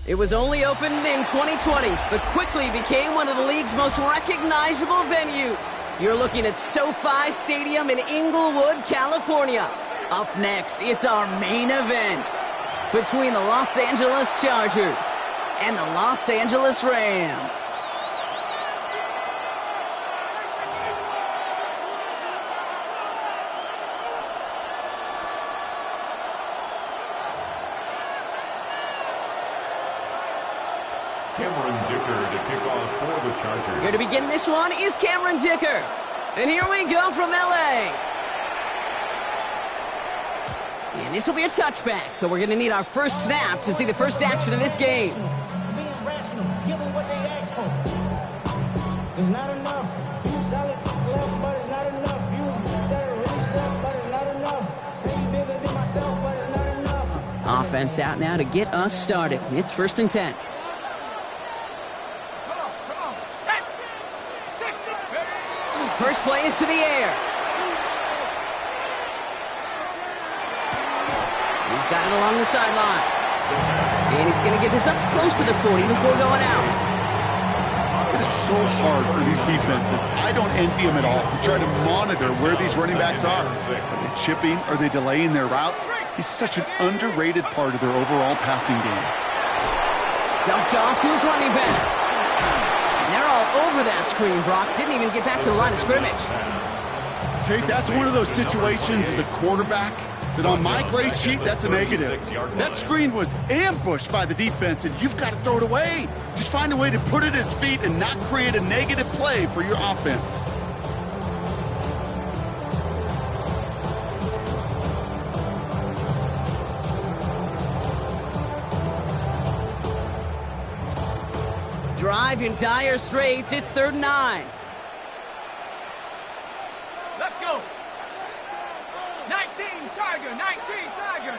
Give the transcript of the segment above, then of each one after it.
It was only opened in 2020, but quickly became one of the league's most recognizable venues. You're looking at SoFi Stadium in Inglewood, California. Up next, it's our main event between the Los Angeles Chargers and the Los Angeles Rams. Here to begin this one is Cameron Dicker. And here we go from L.A. And this will be a touchback, so we're going to need our first snap to see the first action of this game. Being rational, give them what they ask for. It's not enough. Few solid left, but it's not enough. Few that are really stuff, but it's not enough. Say you bigger than myself, but it's not enough. Offense out now to get us started. It's 1st and 10. First play is to the air. He's got it along the sideline. And he's going to get this up close to the 40 before going out. It is so hard for these defenses. I don't envy them at all. To try to monitor where these running backs are. Are they chipping? Are they delaying their route? He's such an underrated part of their overall passing game. Dumped off to his running back. And they're all over that screen, Brock. Didn't even get back to the line of scrimmage. Okay, that's one of those situations as a quarterback that on my grade sheet, that's a negative. That screen was ambushed by the defense, and you've got to throw it away. Just find a way to put it at his feet and not create a negative play for your offense. Drive in dire straits. It's 3rd and 9. Let's go. 19 Tiger, 19 Tiger.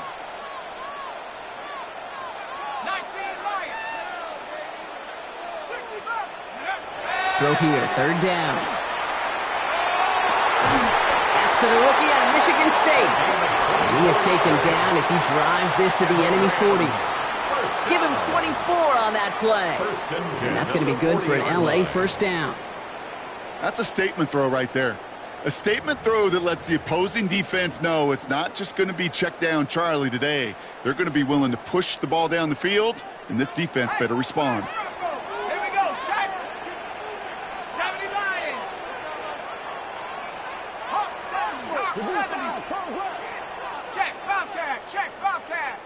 19 Lion. 65. Throw here, 3rd down. That's to the rookie out of Michigan State. And he is taken down as he drives this to the enemy 40. Give him 24 on that play. And that's going to be good for an L.A. first down. That's a statement throw right there. A statement throw that lets the opposing defense know it's not just going to be check down Charlie today. They're going to be willing to push the ball down the field, and this defense better respond. Here we go, shot. 70 Lion. Hawk 70. Check, Bobcat, check, Bobcat.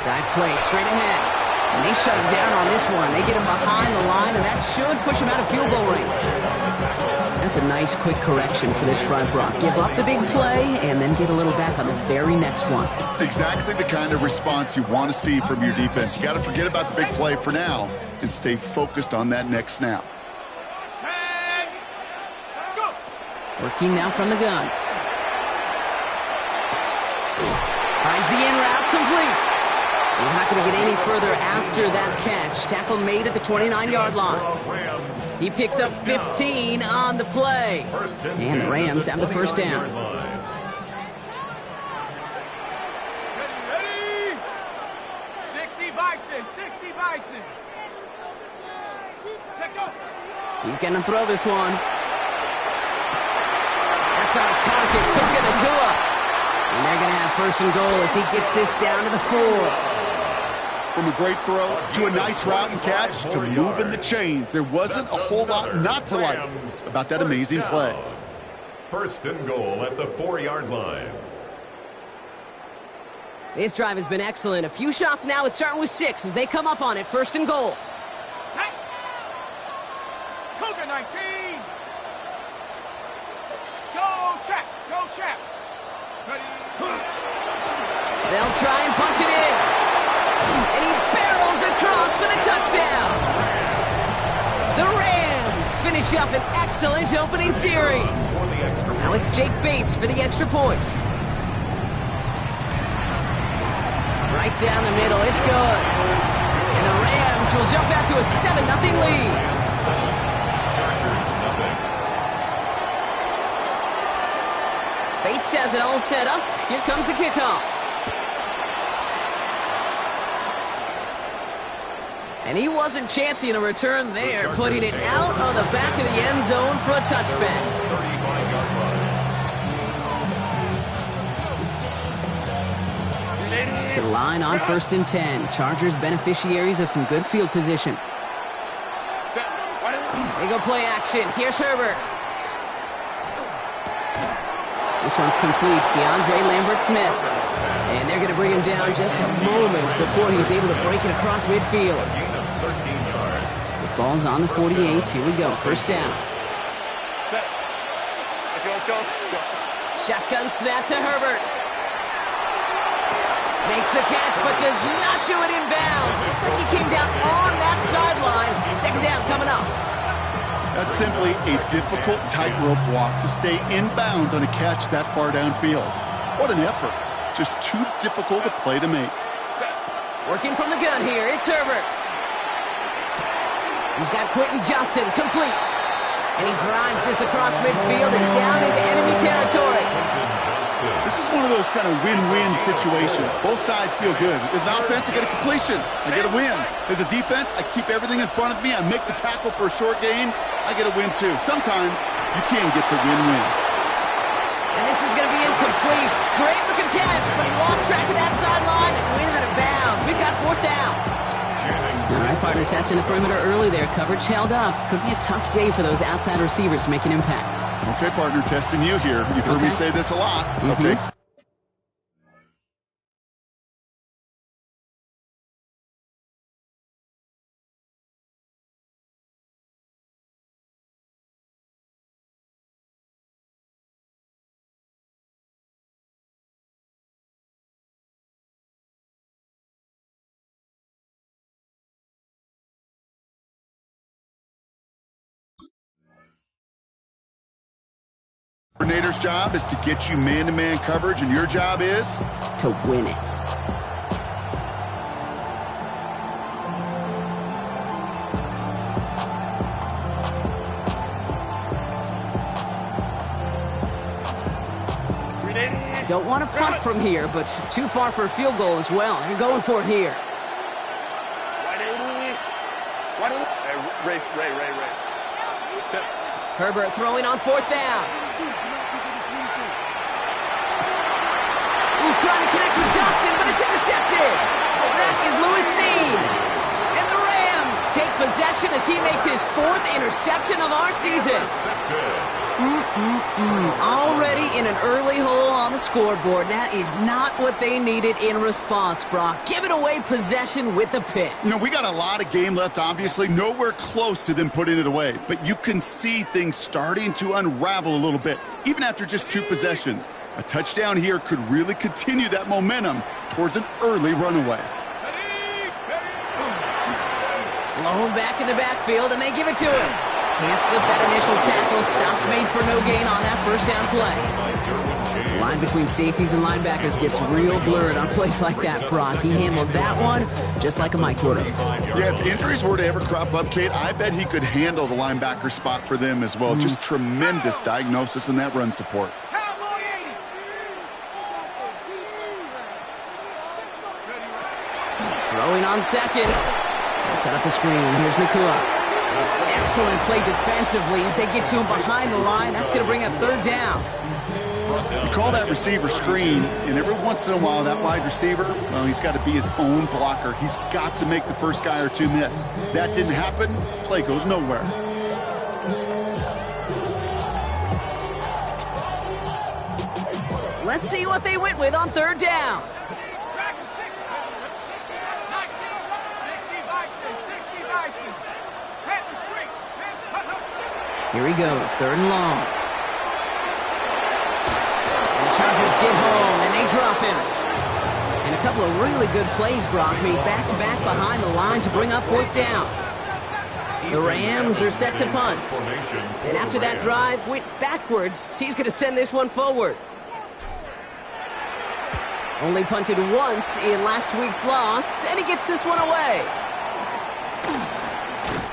Dive play straight ahead. And they shut him down on this one. They get him behind the line, and that should push him out of field goal range. That's a nice quick correction for this front, Brock. Give up the big play and then get a little back on the very next one. Exactly the kind of response you want to see from your defense. You got to forget about the big play for now and stay focused on that next snap. Working now from the gun. Finds the in route, complete. He's not going to get any further after that catch. Tackle made at the 29-yard line. He picks up 15 on the play. And the Rams have the first down. Ready? 60 Bison, 60 Bison. Check go. He's going to throw this one. That's on target. Cook and Akua. And they're going to have 1st and goal as he gets this down to the 4. From a great throw to a nice route and catch to moving the chains. There wasn't a whole lot not to like about that amazing play. 1st and goal at the 4-yard line. This drive has been excellent. A few shots now. It's starting with 6 as they come up on it. 1st and goal. Check. Cougar 19. Go check. Go check. Ready. They'll try and punch it in. And he barrels across for the touchdown. The Rams finish up an excellent opening series. Now it's Jake Bates for the extra point. Right down the middle, it's good. And the Rams will jump out to a 7-0 lead. Bates has it all set up. Here comes the kickoff. And he wasn't chancing a return there, putting it out on the back of the end zone for a touchback. 35-yard run. To the line on 1st and 10. Chargers beneficiaries of some good field position. They go play action. Here's Herbert. This one's complete. DeAndre Lambert-Smith. And they're going to bring him down just a moment before he's able to break it across midfield. 13 yards. The ball's on the 48. Here we go. First down. Shotgun snap to Herbert. Makes the catch, but does not do it in bounds. Looks like he came down on that sideline. Second down coming up. That's simply a difficult tightrope walk to stay in bounds on a catch that far downfield. What an effort. Just too difficult a play to make. Working from the gun here, it's Herbert. He's got Quentin Johnson complete. And he drives this across midfield and down into enemy territory. This is one of those kind of win-win situations. Both sides feel good. As an offense, I get a completion. I get a win. As a defense, I keep everything in front of me. I make the tackle for a short gain. I get a win, too. Sometimes you can get to win-win. And this is going to be incomplete. Great-looking catch, but he lost track of that sideline and went out of bounds. We've got 4th down. All right, partner, testing the perimeter early there. Coverage held up. Could be a tough day for those outside receivers to make an impact. Okay, partner, testing you here. You've heard me say this a lot. Okay. Coordinator's job is to get you man-to-man coverage, and your job is to win it. Don't want to punt from here, but too far for a field goal as well. You're going for it here. Ray. Herbert throwing on 4th down. Ooh, trying to connect with Johnson, but it's intercepted. That is Lewis Seen. And the Rams take possession as he makes his 4th interception of our season. Already in an early hole on the scoreboard. That is not what they needed in response, Brock. Giving away possession with the pick. You know, we got a lot of game left, obviously. Nowhere close to them putting it away. But you can see things starting to unravel a little bit, even after just 2 possessions. A touchdown here could really continue that momentum towards an early runaway. Blown back in the backfield, and they give it to him. Can't slip that initial tackle. Stops made for no gain on that first down play. The line between safeties and linebackers gets real blurred on plays like that, Brock. He handled that one just like a Mike would have. Yeah, if injuries were to ever crop up, Kate, I bet he could handle the linebacker spot for them as well. Just tremendous diagnosis in that run support. Throwing on 2nd. Set up the screen. Here's Nakua. Excellent play defensively as they get to him behind the line. That's going to bring up 3rd down. You call that receiver screen, and every once in a while that wide receiver, well, he's got to be his own blocker. He's got to make the first guy or 2 miss. That didn't happen. Play goes nowhere. Let's see what they went with on 3rd down. Here he goes, 3rd and long. And the Chargers get home, and they drop him. And a couple of really good plays, Brock, made back-to-back behind the line to bring up 4th down. The Rams are set to punt. And after that drive went backwards, he's going to send this one forward. Only punted once in last week's loss, and he gets this one away.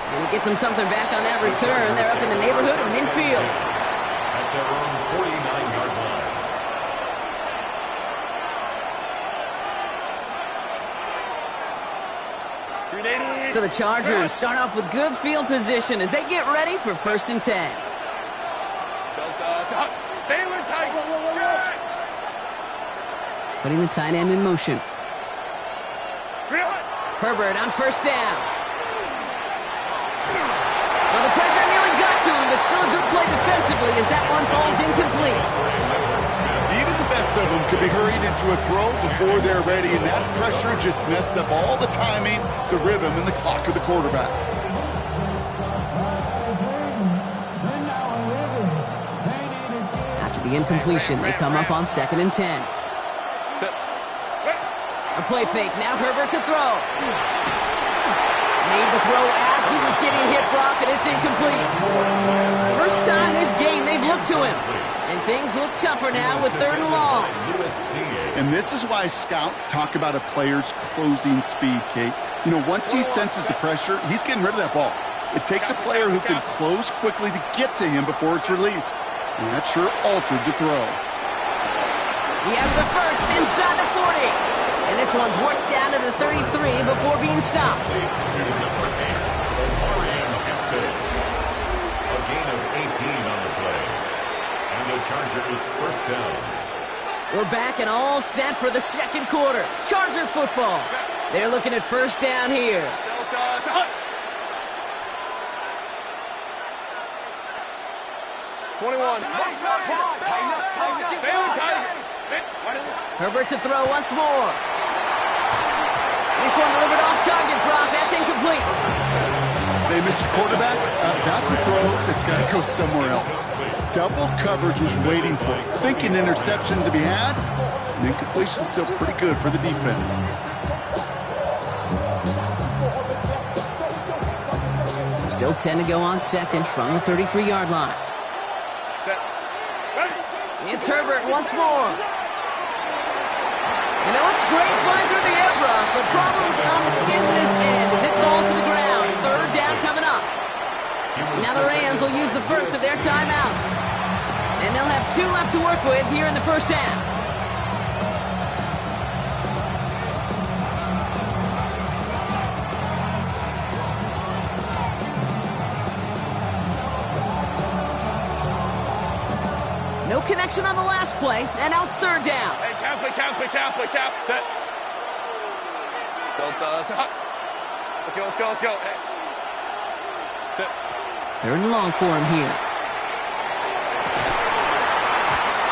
And he gets him something back on that return. They're up in the neighborhood of midfield. At their own 49-yard line. So the Chargers start off with good field position as they get ready for 1st and 10. Putting the tight end in motion. Herbert on 1st down. Well, the pressure nearly got to him, but still a good play defensively as that one falls incomplete. Even the best of them could be hurried into a throw before they're ready, and that pressure just messed up all the timing, the rhythm, and the clock of the quarterback. After the incompletion, they come up on 2nd and 10. A play fake. Now Herbert to throw. Made the throw as he was getting hit, Brock, and it's incomplete. First time this game they've looked to him. And things look tougher now with 3rd and long. And this is why scouts talk about a player's closing speed, Kate. You know, once he senses the pressure, he's getting rid of that ball. It takes a player who can close quickly to get to him before it's released. And that sure altered the throw. He has the first inside the 40. And this one's worked down to the 33 before being stopped. A gain of 18 on the play. And the Chargers 1st down. We're back and all set for the 2nd quarter. Charger football. They're looking at 1st down here. Herbert to throw once more. This one delivered off target, Brock. That's incomplete. They missed your quarterback. That's a throw that's got to go somewhere else. Double coverage was waiting for it. Thinking interception to be had. And incompletion still pretty good for the defense. So still 10 to go on 2nd from the 33-yard line. It's Herbert once more. And it looks great flying through the air, Brock, but problems on the business end as it falls to the ground. 3rd down coming up. Now the Rams will use the first of their timeouts. And they'll have 2 left to work with here in the 1st half. No connection on the last play, and now it's 3rd down. Hey, cap. Set. Let's go. Hey. Set. 3rd and long for him here.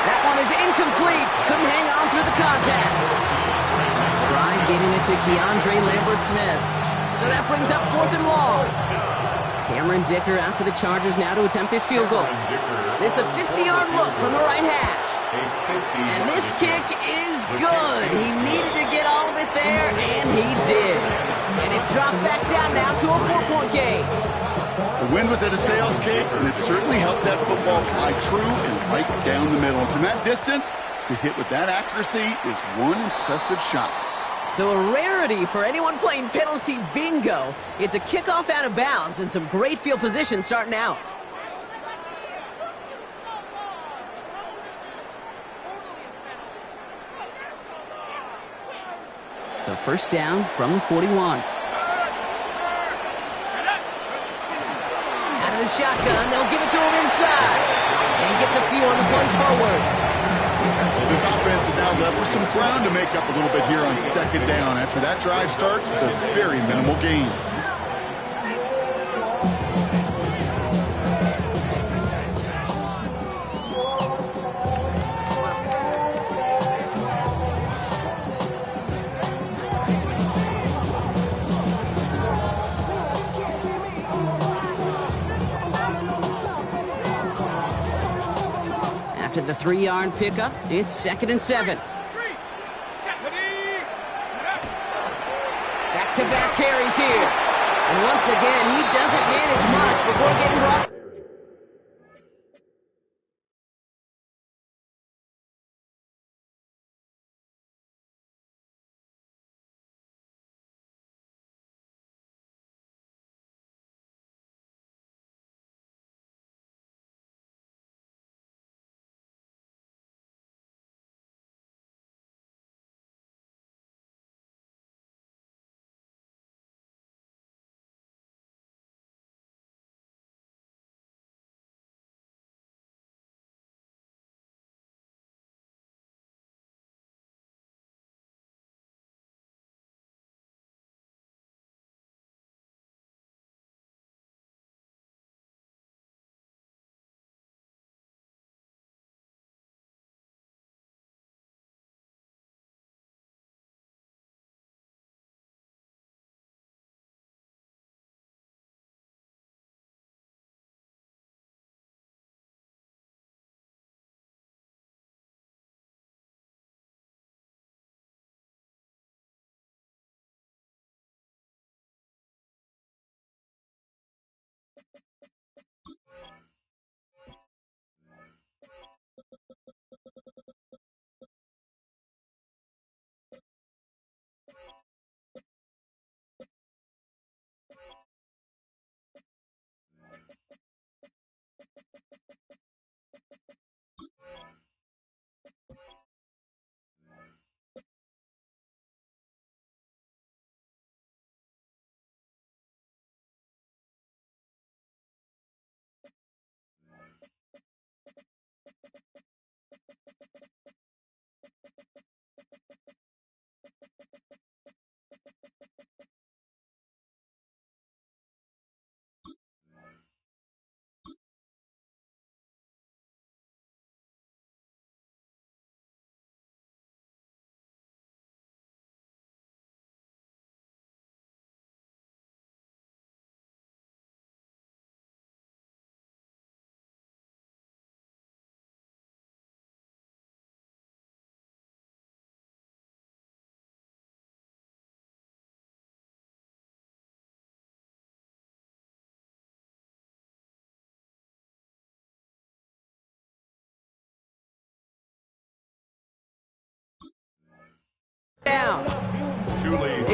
That one is incomplete. Couldn't hang on through the contact. Fry getting it to Keandre Lambert-Smith. So that brings up 4th and long. Cameron Dicker out for the Chargers now to attempt this field goal. This a 50-yard look from the right hash. And this kick is good. He needed to get all of it there, and he did. And it's dropped back down now to a 4-point game. The wind was at a sails, Kate, and it certainly helped that football fly true and right down the middle. And from that distance, to hit with that accuracy is one impressive shot. So a rarity for anyone playing penalty bingo. It's a kickoff out of bounds and some great field position starting out. So 1st down from the 41. Out of the shotgun, they'll give it to him inside. And he gets a few on the plunge forward. Well, this offense is now left with some ground to make up a little bit here on 2nd down after that drive starts with a very minimal gain. After the 3-yard pickup, it's 2nd and 7. Back-to-back carries here. And once again, he doesn't manage much before getting brought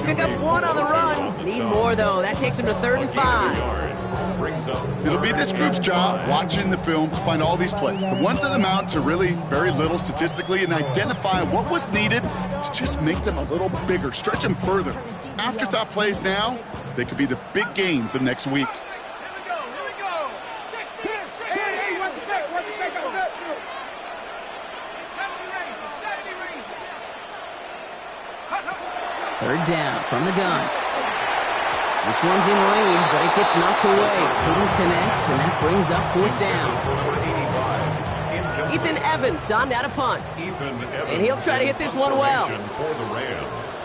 They pick up one on the run. Need more, though. That takes them to 3rd and 5. It'll be this group's job watching the film to find all these plays. The ones that amount to really very little statistically and identify what was needed to just make them a little bigger, stretch them further. Afterthought plays now, they could be the big gains of next week. Third down from the gun. This one's in range, but it gets knocked away. Couldn't connect, and that brings up 4th down. Ethan Evans on now to punt. And he'll try to hit this one well. For the Rams.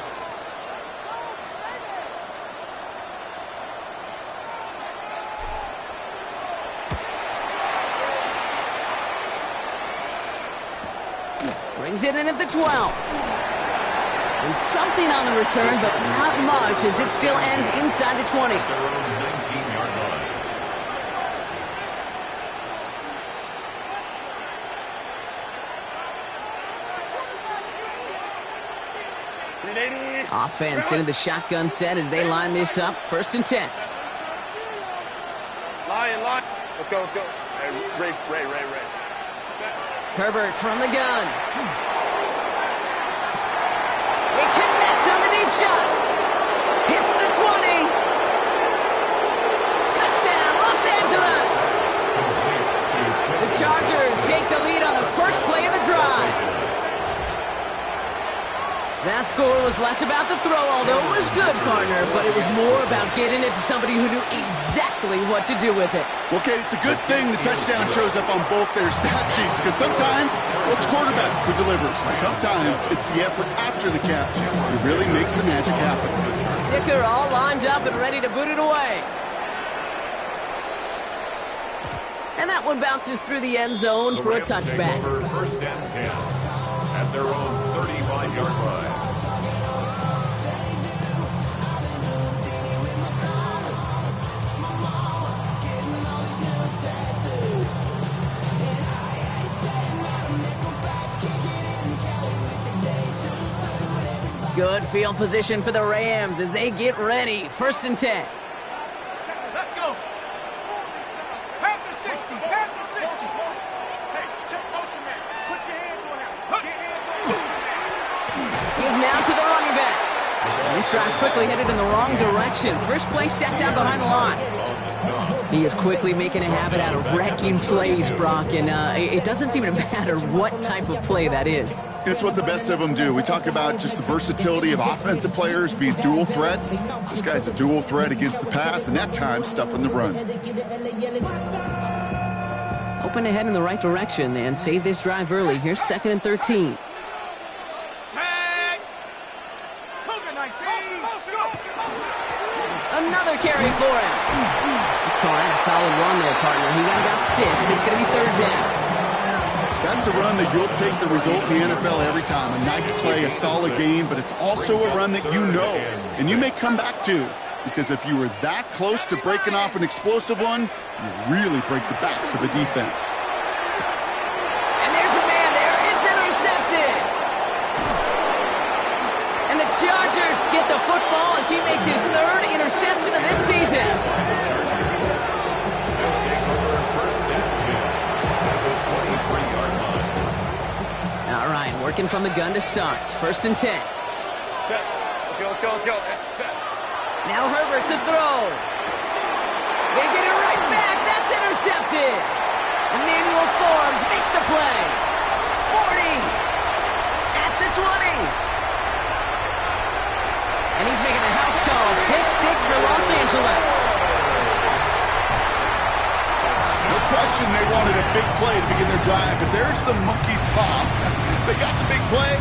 Brings it in at the 12. And something on the return, but not much, as it still ends inside the 20. Their own 19-yard line. Offense into the shotgun set as they line this up. 1st and 10. Line. Let's go. Hey, Ray. Herbert from the gun. They connect on the deep shot. Hits the 20. Touchdown, Los Angeles. The Chargers take the lead on the first play of the drive. That score was less about the throw, although it was good, partner, but it was more about getting it to somebody who knew exactly what to do with it. Okay, it's a good thing the touchdown shows up on both their stat sheets, because sometimes, well, it's quarterback who delivers, and sometimes it's the effort after the catch who really makes the magic happen. Ticker all lined up and ready to boot it away. And that one bounces through the end zone for a touchback. 1st and 10 at their own 35-yard line. Good field position for the Rams as they get ready. 1st and 10. Let's go. Panther 60. Hey, check motion man. Put your hands on him. Give now to the running back. And this drive's quickly headed in the wrong direction. First play set down behind the line. He is quickly making a habit out of wrecking plays, Brock, and it doesn't seem to matter what type of play that is. It's what the best of them do. We talk about just the versatility of offensive players being dual threats. This guy's a dual threat against the pass, and at times stuffing the run. Hoping to head in the right direction and save this drive early. Here's 2nd and 13. Another carry for him. Let's call that a solid run there, partner. He got about 6. It's going to be 3rd down. That's a run that you'll take the result in the NFL every time. A nice play, a solid game, but it's also a run that you know and you may come back to, because if you were that close to breaking off an explosive one, you really break the backs of the defense. And there's a man there. It's intercepted. And the Chargers get the football as he makes his 3rd interception of this season. All right, working from the gun to start. 1st and 10. Let's go. Now Herbert to throw. They get it right back. That's intercepted. Emmanuel Forbes makes the play. 40. At the 20. And he's making a house call. Pick 6 for Los Angeles. No question they wanted a big play to begin their drive, but there's the monkey's paw. They got the big play,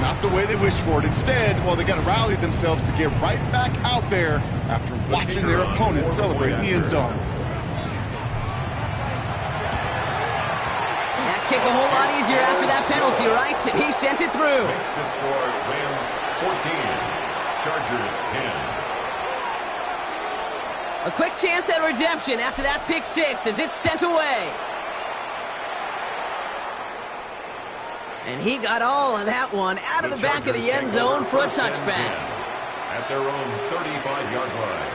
not the way they wished for it. Instead, well, they got to rally themselves to get right back out there after watching their opponents celebrate in the end zone. That kick a whole lot easier after that penalty, right? He sent it through. Makes the score Rams 14, Chargers 10. A quick chance at redemption after that pick 6 as it's sent away. And he got all of that one out of the back of the end zone for a touchback. at their own 35-yard line.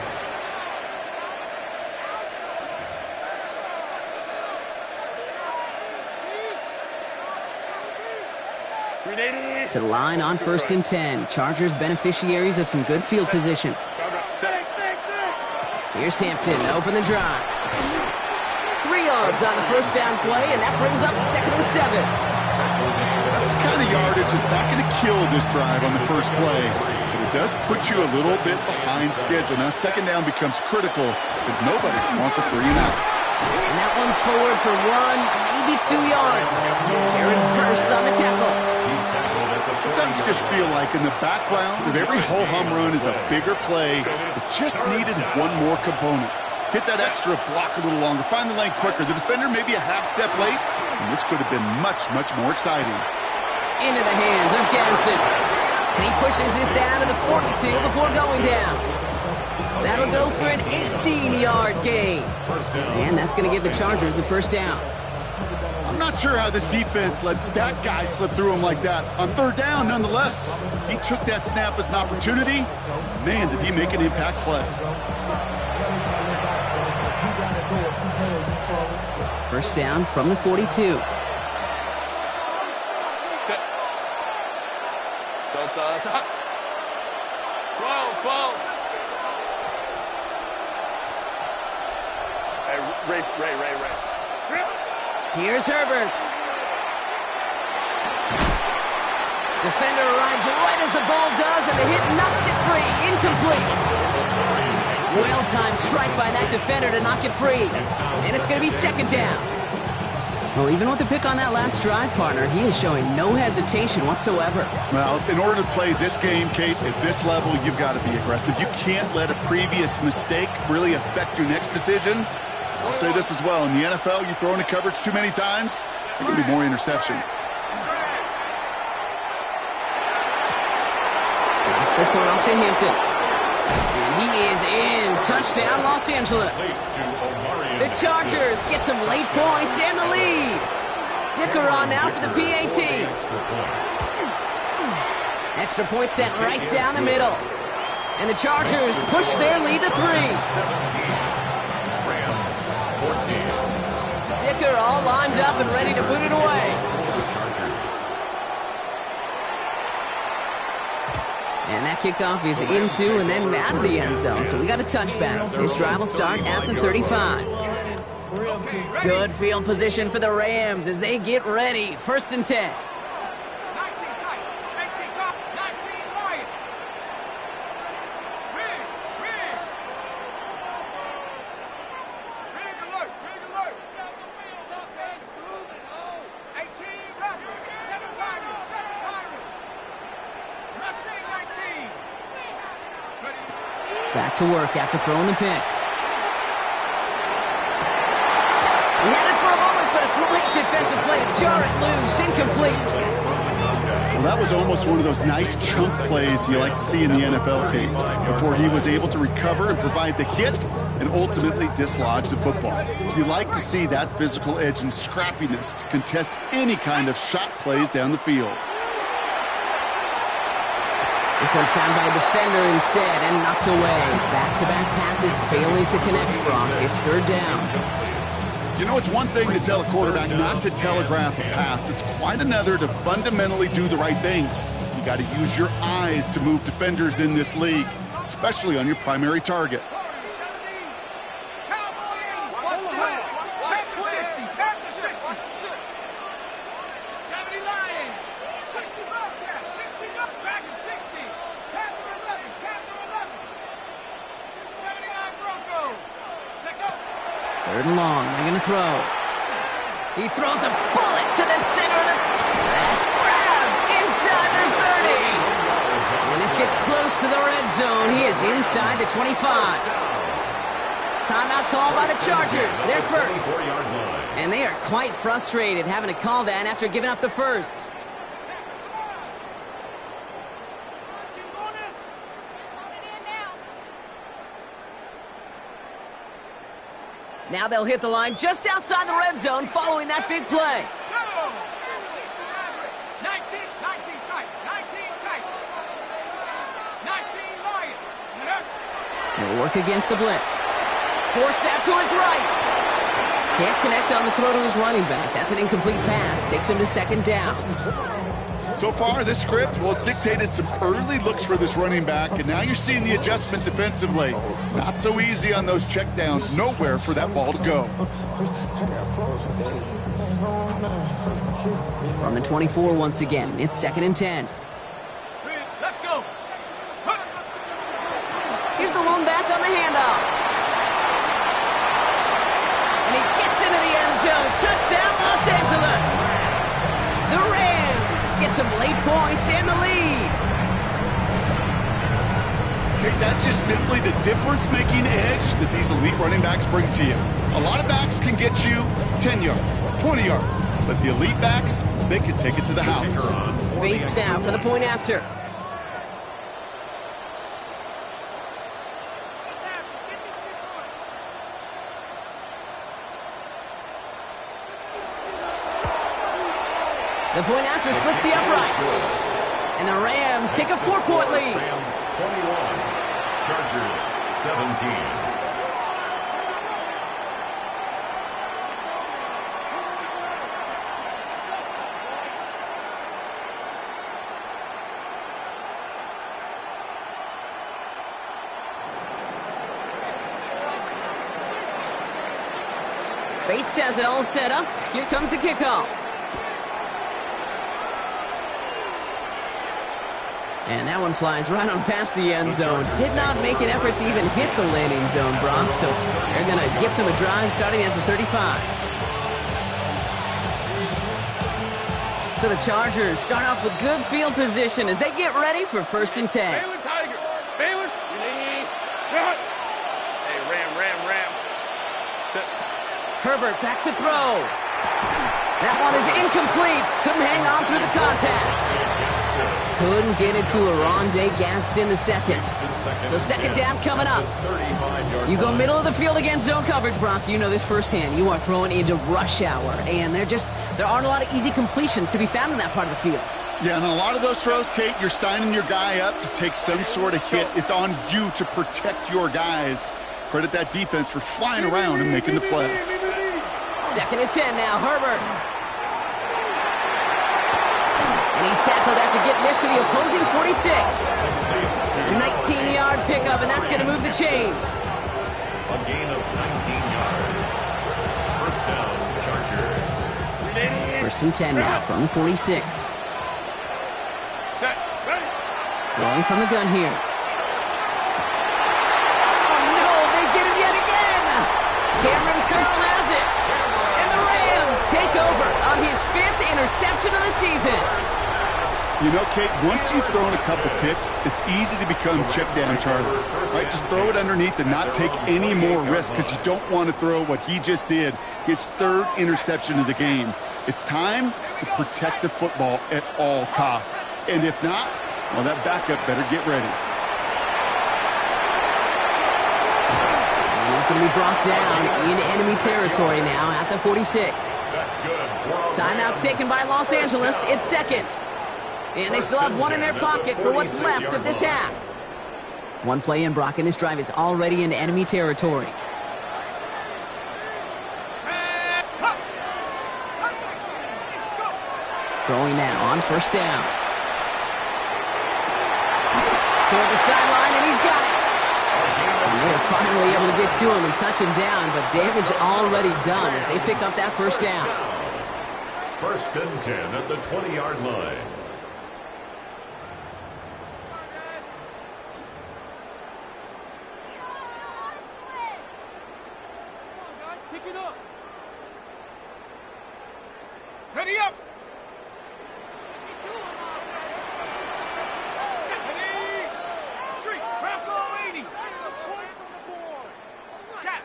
To the line on 1st and 10. Chargers beneficiaries of some good field position. Here's Hampton to open the drive. 3 yards on the first down play, and that brings up 2nd and 7. That's the kind of yardage that's not going to kill this drive on the first play, but it does put you a little bit behind schedule. Now 2nd down becomes critical as nobody wants a 3 and out. And that one's forward for 1, maybe 2 yards. Jared Verse on the tackle. Sometimes you just feel like in the background of every ho-hum run is a bigger play that just needed one more component. Hit that extra block a little longer, find the lane quicker. The defender may be a half step late, and this could have been much, much more exciting. Into the hands of Ganson. And he pushes this down to the 42 before going down. That'll go for an 18-yard gain. And that's going to give the Chargers the first down. I'm not sure how this defense let that guy slip through him like that. On 3rd down, nonetheless, he took that snap as an opportunity. Man, did he make an impact play. First down from the 42. Ray. Here's Herbert. Defender arrives right as the ball does, and the hit knocks it free. Incomplete. Well-timed strike by that defender to knock it free. And it's going to be 2nd down. Well, even with the pick on that last drive, partner, he is showing no hesitation whatsoever. Well, in order to play this game, Kate, at this level, you've got to be aggressive. You can't let a previous mistake really affect your next decision. I'll say this as well. In the NFL, you throw into coverage too many times, there can be more interceptions. Drops this one off to Hampton. And he is in. Touchdown, Los Angeles. The Chargers get some late points and the lead. Dicker on now for the PAT. Extra point set right down the middle. And the Chargers push their lead to 3. Dicker all lined up and ready to boot it away. And that kickoff is into and then out of the end zone. So we got a touchback. This drive will start at the 35. Good field position for the Rams as they get ready. 1st and 10. 19 tight, 18 cop, 19 Lion. Riggs. Rig alert. 18 Raptor, 7 Byron. Mustang 19. Ready. Back to work after throwing the pick. He had it for a moment, but a great defensive play to jar it loose. Incomplete. Well, that was almost one of those nice chunk plays you like to see in the NFL, Kate, before he was able to recover and provide the hit and ultimately dislodge the football. You like to see that physical edge and scrappiness to contest any kind of shot plays down the field. This one found by a defender instead and knocked away. Back-to-back passes failing to connect, Brock. It's 3rd down. You know, it's one thing to tell a quarterback not to telegraph a pass. It's quite another to fundamentally do the right things. You got to use your eyes to move defenders in this league, especially on your primary target. Third and long, they're going to throw. He throws a bullet to the center of the... That's grabbed inside the 30. When this gets close to the red zone, he is inside the 25. Timeout call by the Chargers. They're first. And they are quite frustrated having to call that after giving up the first. Now they'll hit the line just outside the red zone following that big play. 19 tight, 19 tight. 19 Lion. He'll work against the blitz. Force that to his right. Can't connect on the throw to his running back. That's an incomplete pass. Takes him to second down. So far, this script, well, it's dictated some early looks for this running back, and now you're seeing the adjustment defensively. Not so easy on those checkdowns. Nowhere for that ball to go. From the 24 once again. It's 2nd and 10. Let's go. Here's the lone back on the handoff. And he gets into the end zone. Touchdown, Los Angeles. The Rams get some late points and the lead. Okay, that's just simply the difference-making edge that these elite running backs bring to you. A lot of backs can get you 10 yards, 20 yards, but the elite backs, they can take it to the house. Bates now for the point after. The point after splits the uprights. And the Rams take a 4-point lead. Rams 21, Chargers 17. Bates has it all set up. Here comes the kickoff. And that one flies right on past the end zone. Did not make an effort to even hit the landing zone, Brock. So they're going to gift him a drive starting at the 35. So the Chargers start off with good field position as they get ready for 1st and 10. Baylor Tiger. Baylor. Hey, Ram. Herbert back to throw. That one is incomplete. Couldn't hang on through the contact. Couldn't get it to Arondé Gadsden the second. So 2nd down coming up. You go middle of the field against zone coverage, Brock. You know this firsthand. You are throwing into rush hour, and there aren't a lot of easy completions to be found in that part of the field. Yeah, and a lot of those throws, Kate, you're signing your guy up to take some sort of hit. It's on you to protect your guys. Credit that defense for flying around and making the play. 2nd and 10 now, Herbert. And he's tackled after getting this to the opposing 46. A 19-yard pickup, and that's going to move the chains. A gain of 19 yards. First down, Chargers. 1st and 10 now from the 46. Throwing from the gun here. Oh, no, they get him yet again. Cameron Curl has it. And the Rams take over on his 5th interception of the season. You know, Kate, once you've thrown a couple picks, it's easy to become check down Charlie. Right? Just throw it underneath and not take any more risk because you don't want to throw what he just did, his 3rd interception of the game. It's time to protect the football at all costs. And if not, well, that backup better get ready. And he's going to be brought down in enemy territory now at the 46. That's good. Timeout taken by Los Angeles. It's 2nd. And they still have one in their pocket for what's left of this half. One play in, Brock, and this drive is already in enemy territory. Throwing now on 1st down. Toward the sideline, and he's got it. And they're finally able to get to him and touch him down, but damage already done as they pick up that 1st down. 1st and 10 at the 20-yard line. Ready up! Street, Bronco 80! Check!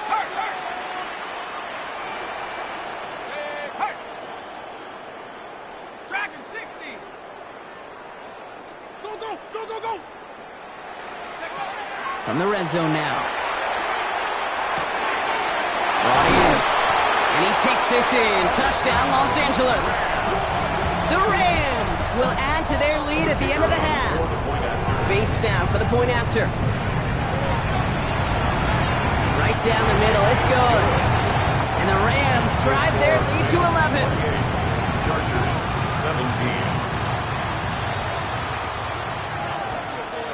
Hurt! Hurt! Dragon 60! Go! From the red zone now. Brought in. And he takes this in. Touchdown, Los Angeles. The Rams will add to their lead at the end of the half. Bates now for the point after. Right down the middle, it's good. And the Rams drive their lead to 11. Chargers 17.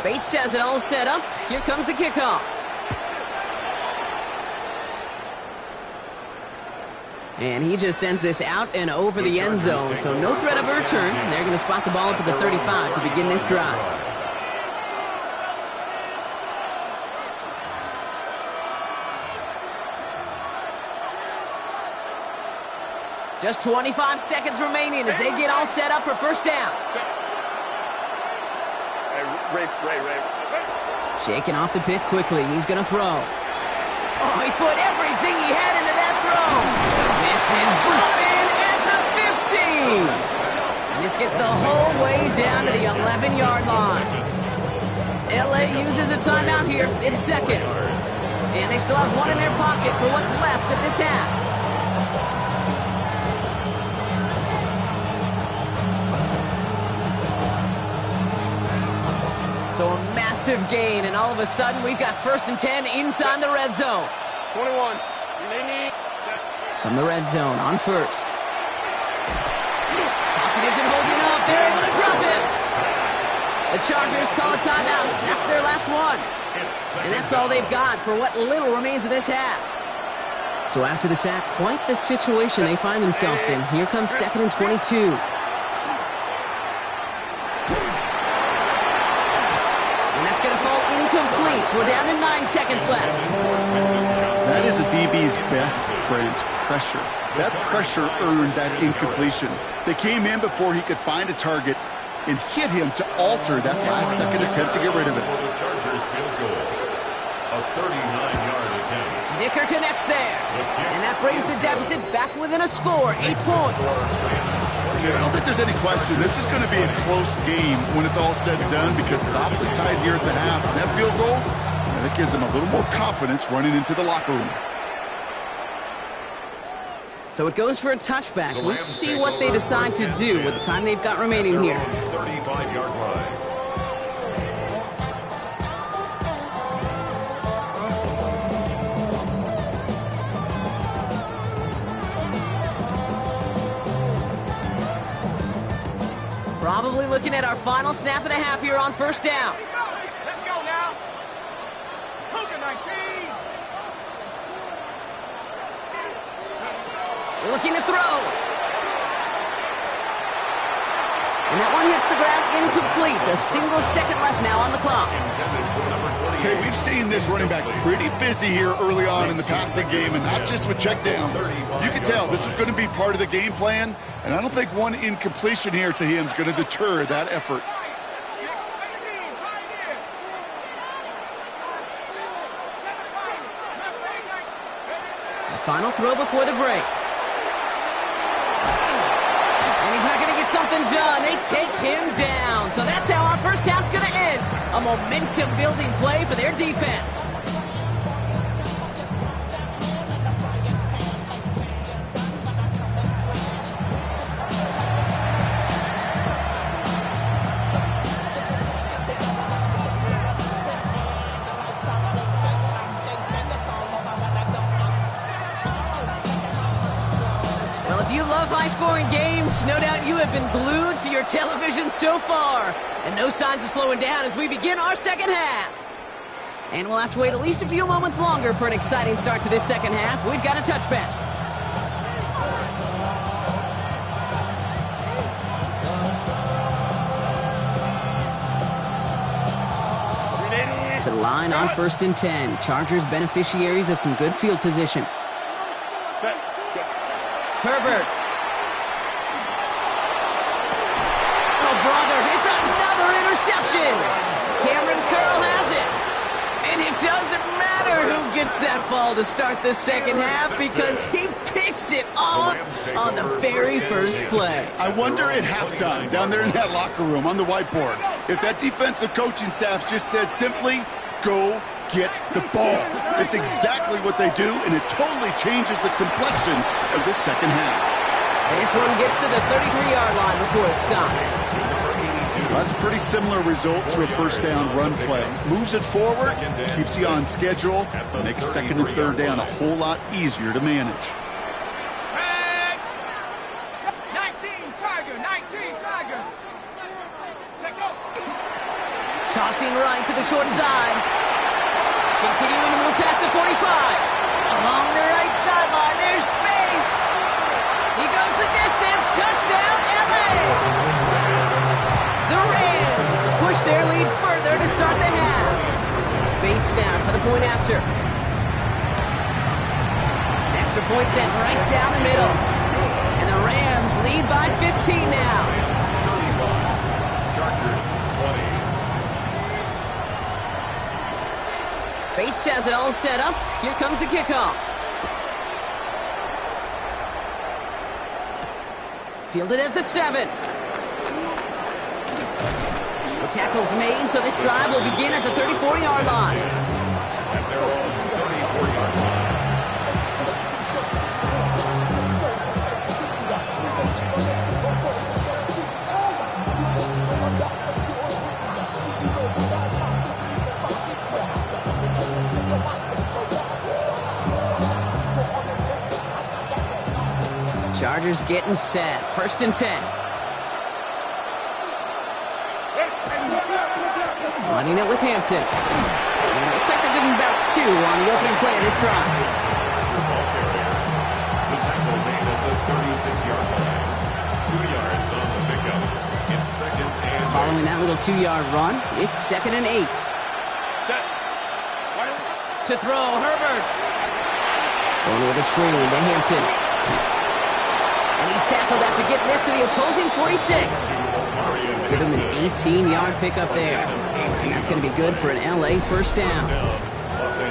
Bates has it all set up. Here comes the kickoff. And he just sends this out and over the end zone, so no threat of a return. They're going to spot the ball up at the 35 to begin this drive. Just 25 seconds remaining as they get all set up for first down. Ray. Shaking off the pick quickly. He's going to throw. Oh, he put everything he had into that throw. This is brought in at the 15. And this gets the whole way down to the 11-yard line. LA uses a timeout here. It's second. And they still have one in their pocket for what's left of this half. So a massive gain, and all of a sudden we've got 1st and 10 inside the red zone. 21. From the red zone on first. Pocket isn't holding up. They're able to drop it. The Chargers call a timeout. That's their last one. And that's all they've got for what little remains of this half. So after the sack, quite the situation they find themselves in. Here comes 2nd and 22. Incomplete. We're down to 9 seconds left. That is a DB's best friend, pressure. That pressure earned that incompletion. They came in before he could find a target and hit him to alter that last-second attempt to get rid of it. For the Chargers field goal, a 39-yard attempt. Dicker connects there. And that brings the deficit back within a score, 8 points. I don't think there's any question. This is going to be a close game when it's all said and done because it's awfully tight here at the half. And that field goal, that gives them a little more confidence running into the locker room. So it goes for a touchback. Let's see what they decide to do with the time they've got remaining here. 35-yard line. Probably looking at our final snap of the half here on first down. Let's go now. Cougar 19. Looking to throw. And that one hits the ground incomplete. A single second left now on the clock. Okay, we've seen this running back pretty busy here early on in the passing game, and not just with checkdowns. You can tell this is going to be part of the game plan, and I don't think one incompletion here to him is going to deter that effort. The final throw before the break. And he's not going to get something done. They take him down. So that's how our first half's going to end. A momentum-building play for their defense. Well, if you love high-scoring games, no doubt you have been glued to your television so far. And no signs of slowing down as we begin our second half. And we'll have to wait at least a few moments longer for an exciting start to this second half. We've got a touchback. To the line on 1st and 10. Chargers beneficiaries of some good field position. Herbert. Oh, brother, it's another interception. Cameron Curl has it. And it doesn't matter who gets that ball to start the second half because he picks it off on the very first play. I wonder at halftime, down there in that locker room on the whiteboard, if that defensive coaching staff just said simply, go get the ball. It's exactly what they do, and it totally changes the complexion of this second half. And this one gets to the 33-yard line before it's stopped. That's a pretty similar result to a first down run play. Moves it forward, keeps you on schedule, makes second and third down a whole lot easier to manage. 19 Tiger. Take go. Tossing right to the short side. Continuing to move past the 45. Along the right sideline, there's space. He goes the distance. Touchdown, LA. The Rams push their lead further to start the half. Bates snap for the point after. Extra point sent right down the middle. And the Rams lead by 15 now. Chargers 20. Bates has it all set up. Here comes the kickoff. Fielded at the 7. The tackle's made, so this drive will begin at the 34-yard line. At their own 34-yard line. Chargers getting set. First and 10. Running it with Hampton. And it looks like they're giving about 2 on the opening play of this drive. The tackle made at the 36-yard line. 2 yards on the pickup. It's second and 8. Following that little 2-yard run, it's second and 8. Set. To throw, Herbert. Going with a screen to Hampton. And he's tackled after getting this to the opposing 46. Give him an 18-yard pickup there. And that's going to be good for an LA first down.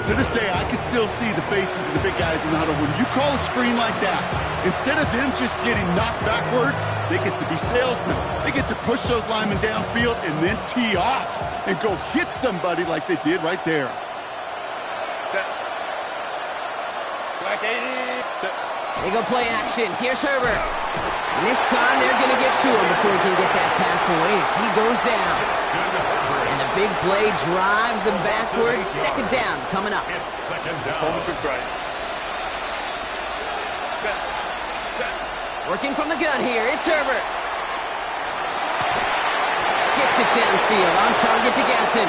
To this day, I can still see the faces of the big guys in the huddle. When you call a screen like that, instead of them just getting knocked backwards, they get to be salesmen. They get to push those linemen downfield and then tee off and go hit somebody like they did right there. Set. Black 80. Set. They go play action. Here's Herbert. And this time they're going to get to him before he can get that pass away as he goes down. And the big play drives them backwards. Second down coming up. It's second down. Right. Set. Set. Working from the gun here. It's Herbert. Gets it downfield. On target to Ganson.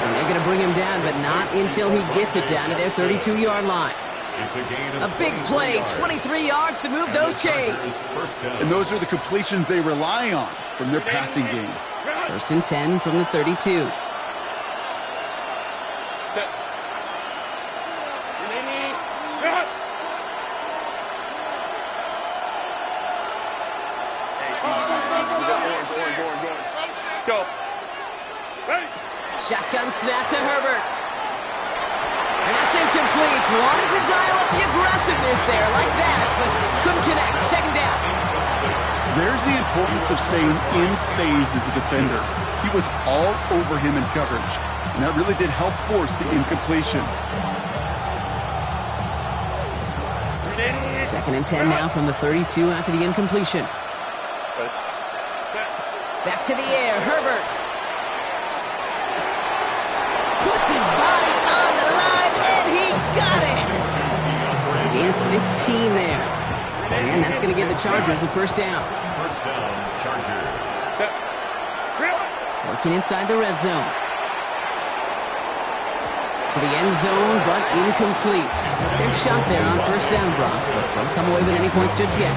And they're going to bring him down, but not until he gets it down to their 32-yard line. It's a gain A of big play, 23 yards to move those chains. First down. And those are the completions they rely on from their passing game. First and 10 from the 32. Set. Go. Ready. Shotgun snap to Herbert. And that's incomplete. Wanted to dial up the aggressiveness there like that, but couldn't connect. Second down. There's the importance of staying in phase as a defender. He was all over him in coverage, and that really did help force the incompletion. Second and 10 now from the 32 after the incompletion. Back to the air, Herbert. Puts his body on the line, and he got it. Gain 15 there. And that's going to give the Chargers the first down. First down, Chargers. Set. Working inside the red zone. To the end zone, but incomplete. Their shot there on first down, Brock, but don't come away with any points just yet.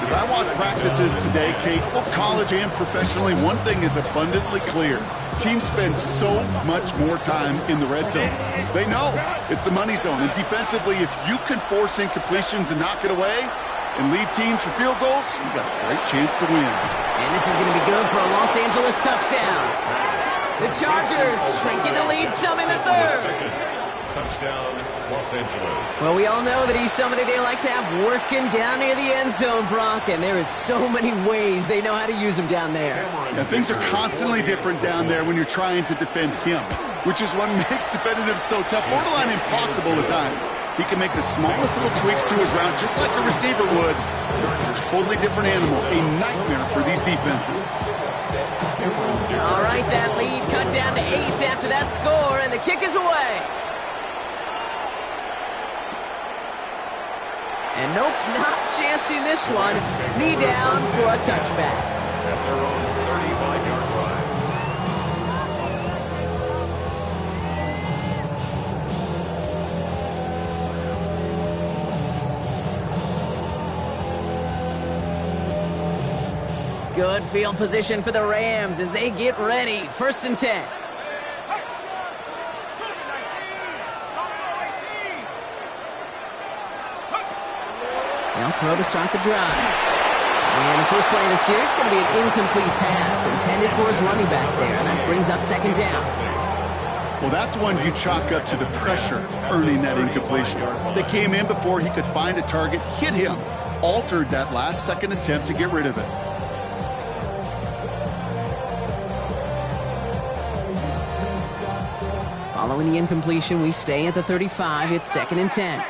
As I watch practices today, Kate, both college and professionally, one thing is abundantly clear. Teams spend so much more time in the red zone. They know it's the money zone. And defensively, if you can force incompletions and knock it away and lead teams for field goals, you've got a great chance to win. And this is going to be good for a Los Angeles touchdown. The Chargers shrinking the lead some in the third. Touchdown, Los Angeles. Well, we all know that he's somebody they like to have working down near the end zone, Brock, and there is so many ways they know how to use him down there. Yeah, things are constantly different down there when you're trying to defend him, which is what makes defending him so tough, borderline impossible at times. He can make the smallest little tweaks to his route, just like a receiver would. It's a totally different animal, a nightmare for these defenses. All right, that lead cut down to 8 after that score, and the kick is away. And nope, not chancing this one. Knee down for a touchback. At their own 35-yard line. Good field position for the Rams as they get ready. 1st and 10. They'll throw to start the drive. And the first play of the series is going to be an incomplete pass intended for his running back there, and that brings up 2nd down. Well, that's one you chalk up to the pressure earning that incompletion. They came in before he could find a target, hit him, altered that last second attempt to get rid of it. Following the incompletion, we stay at the 35. It's 2nd and 10.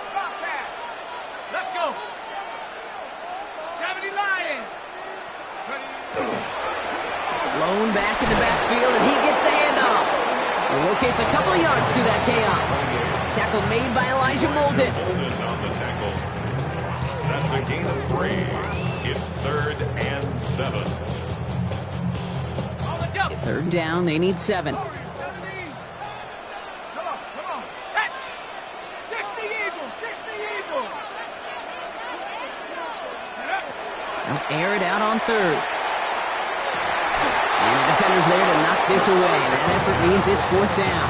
Let's go. 70 Lions. Blown back in the backfield, and he gets the handoff. He locates a couple of yards through that chaos. Tackle made by Elijah Molden. Molden on the tackle. That's a gain of 3. It's 3rd and 7. On the jump. 3rd down, they need 7. 70. Come on. Set. 60 Eagles. 60 Eagles. Set up. They'll air it out on 3rd. And the defender's there to knock this away. That effort means it's 4th down.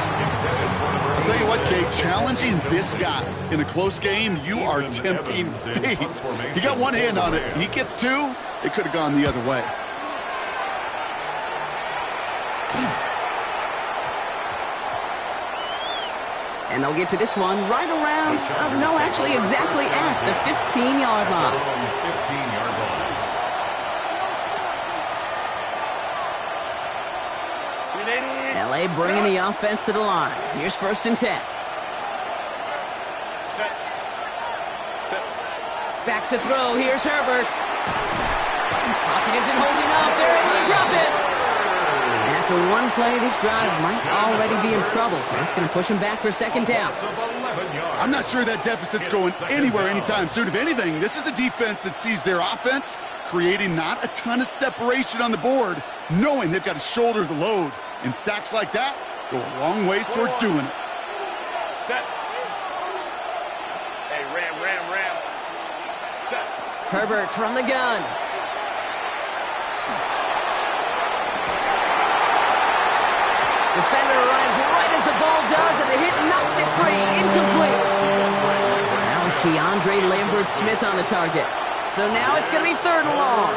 I'll tell you what, Kate, challenging this guy in a close game, you are tempting fate. He got one hand on it. He gets 2. It could have gone the other way. And they'll get to this one right around, no, actually exactly at the 15-yard line. 15-yard line. LA bringing the offense to the line. Here's 1st and 10. Back to throw. Here's Herbert. Pocket isn't holding up. They're able to drop it. And after one play, this drive might already be in trouble. That's going to push him back for 2nd down. I'm not sure that deficit's going anywhere anytime soon. If anything, this is a defense that sees their offense creating not a ton of separation on the board, knowing they've got to shoulder the load. And sacks like that go a long ways towards doing it. Set. Hey, ram. Set. Herbert from the gun. Defender arrives right as the ball does, and the hit knocks it free. Incomplete. That was Keandre Lambert-Smith on the target. So now it's going to be 3rd and long.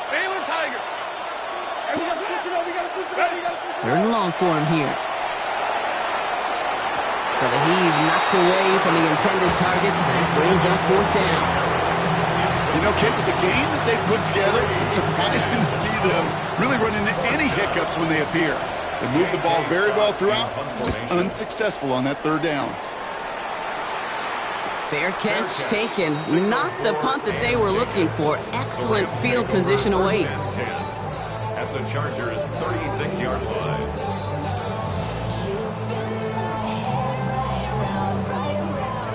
Baylor Tiger. Hey, we got to switch it up. 3rd and long for him here. So the heave knocked away from the intended targets and brings up 4th down. You know, Kate, with the game that they put together, it's surprising to see them really run into any hiccups when they appear. They move the ball very well throughout, just unsuccessful on that 3rd down. Fair catch taken. Not the punt that they were looking for. Excellent field position awaits. At the Chargers' 36-yard line.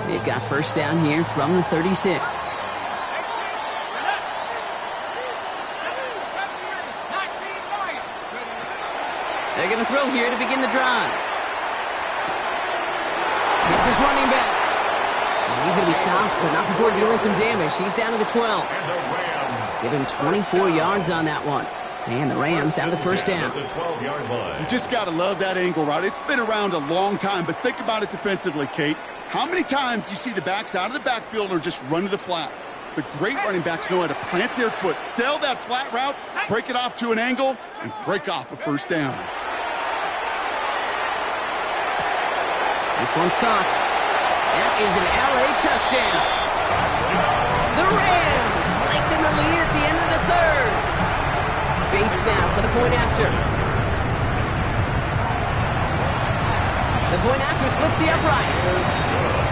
They've got 1st down here from the 36. They're going to throw here to begin the drive. It's his running back. He's going to be stopped, but not before dealing some damage. He's down to the 12. Give him 24 yards on that one. And the Rams have the 1st down. You just got to love that angle route. It's been around a long time, but think about it defensively, Kate. How many times do you see the backs out of the backfield or just run to the flat? The great running backs know how to plant their foot, sell that flat route, break it off to an angle, and break off a first down. This one's caught. That is an LA touchdown. The Rams lengthen the lead at the end of the third. Bates now for the point after. The point after splits the uprights.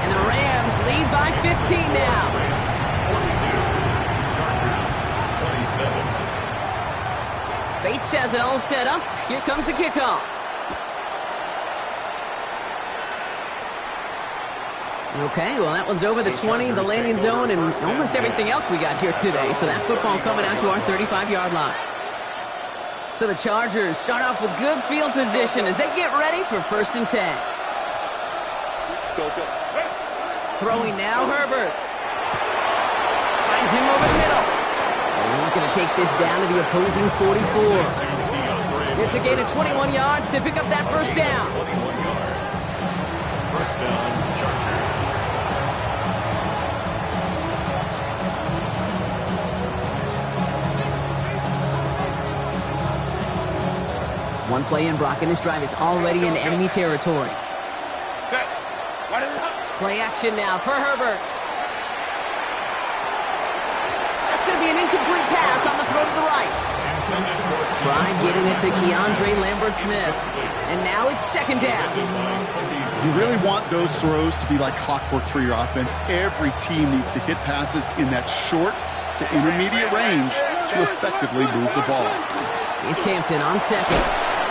And the Rams lead by 15 now. 22. Chargers 27. Bates has it all set up. Here comes the kickoff. Okay, well, that one's over the 20, the landing zone, and almost everything else we got here today. So that football coming out to our 35-yard line. So the Chargers start off with good field position as they get ready for 1st and 10. Throwing now, Herbert. Finds him over the middle. And he's going to take this down to the opposing 44. It's a gain of 21 yards to pick up that first down. 21 yards. First down, Chargers. One play in, Brock, and this drive is already in enemy territory. Set. Play action now for Herbert. That's going to be an incomplete pass on the throw to the right. Try getting it to Keandre Lambert-Smith. And now it's 2nd down. You really want those throws to be like clockwork for your offense. Every team needs to hit passes in that short to intermediate range to effectively move the ball. It's Hampton on 2nd.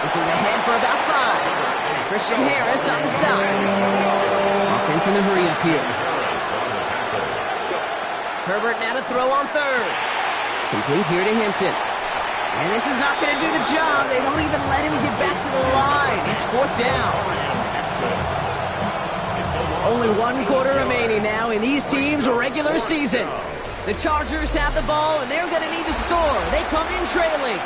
This is ahead for about 5. Christian Harris on the stop. Offense in the hurry up here. Herbert now to throw on 3rd. Complete here to Hampton. And this is not going to do the job. They don't even let him get back to the line. It's 4th down. Only 1 quarter remaining now in these teams' regular season. The Chargers have the ball, and they're going to need to score. They come in trailing.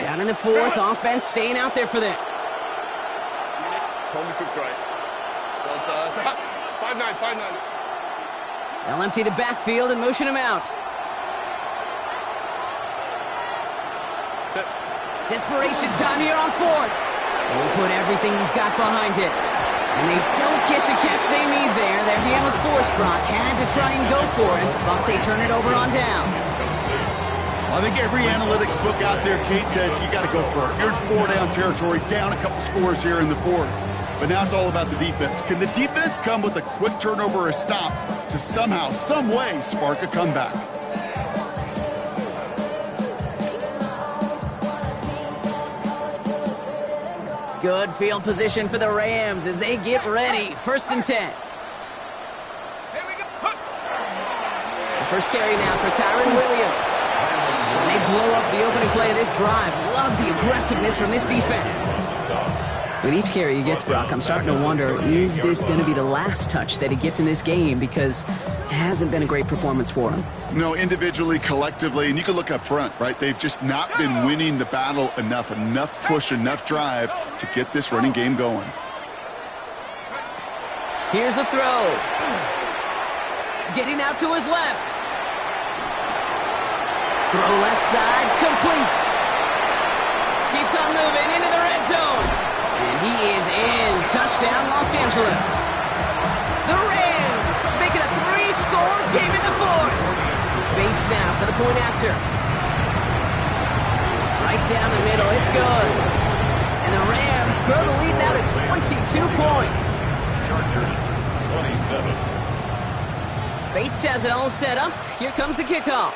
Down in the 4th, offense staying out there for this. Hold the troops right. 5-9, 5-9. They'll empty the backfield and motion him out. Desperation time here on 4th. And he put everything he's got behind it. And they don't get the catch they need there. Their hand was forced. Brock had to try and go for it, but they turn it over on downs. I think every analytics book out there, Kate, said you got to go for it. You're in 4-down territory, down a couple scores here in the 4th. But now it's all about the defense. Can the defense come with a quick turnover or a stop to somehow, some way, spark a comeback? Good field position for the Rams as they get ready. 1st and 10. The first carry now for Kyron Williams. And they blow up the opening play of this drive. Love the aggressiveness from this defense. With each carry he gets, Brock, I'm starting to wonder, is this going to be the last touch that he gets in this game? Because it hasn't been a great performance for him. No, individually, collectively, and you can look up front, right? They've just not been winning the battle enough push, enough drive to get this running game going. Here's a throw. Getting out to his left. Throw left side, complete. Keeps on moving into the red zone. And he is in. Touchdown, Los Angeles. The Rams making a 3-score game in the 4th. Bates now for the point after. Right down the middle, it's good. And the Rams grow the lead now to 22 points. Chargers 27. Bates has it all set up. Here comes the kickoff.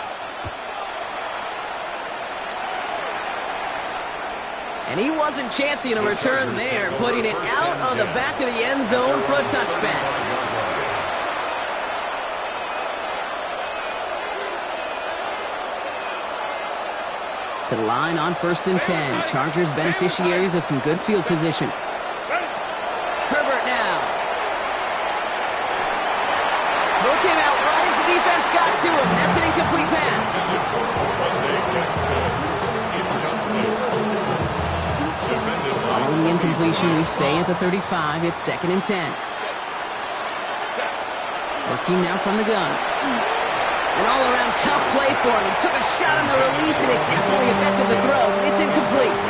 And he wasn't chancing a return there, putting it out on the back of the end zone for a touchback. To the line on 1st and 10. Chargers beneficiaries of some good field position. Herbert now. Throw came out right as the defense got to him. That's an incomplete pass. Following the incompletion, we stay at the 35. It's 2nd and 10. Working now from the gun. An all-around tough play for him. He took a shot on the release, and it definitely affected the throw. It's incomplete.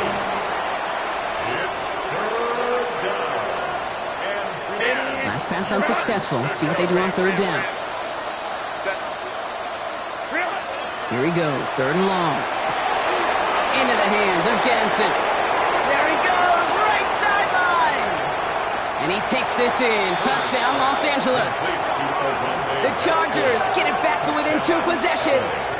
Last pass unsuccessful. Let's see what they do on 3rd down. Here he goes, 3rd and long. Into the hands of Ganson. There he goes, right sideline. And he takes this in. Touchdown, Los Angeles. The Chargers get it back to within 2 possessions.